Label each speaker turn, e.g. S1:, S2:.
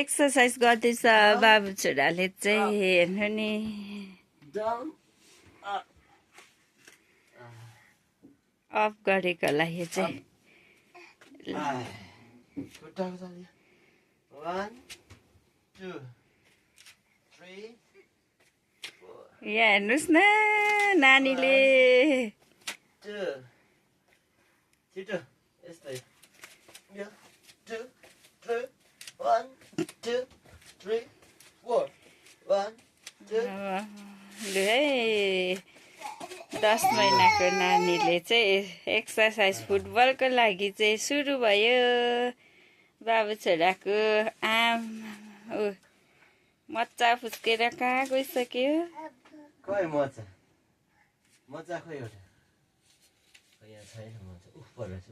S1: exercise गर्दैछ बाबु छोराले चाहिँ हेर्नु नि अफ गरेको होला यो चाहिँ यहाँ हेर्नुहोस् न नानीले लु है 10 महिनाको नानीले चाहिँ एक्सर्साइज फुटबलको लागि चाहिँ सुरु भयो बाबु छोराको मच्चा फुस्केर कहाँ गइसक्यो
S2: खोइ मच्चा खोइ एउटा यहाँ छैन मच्चा उफ परेछ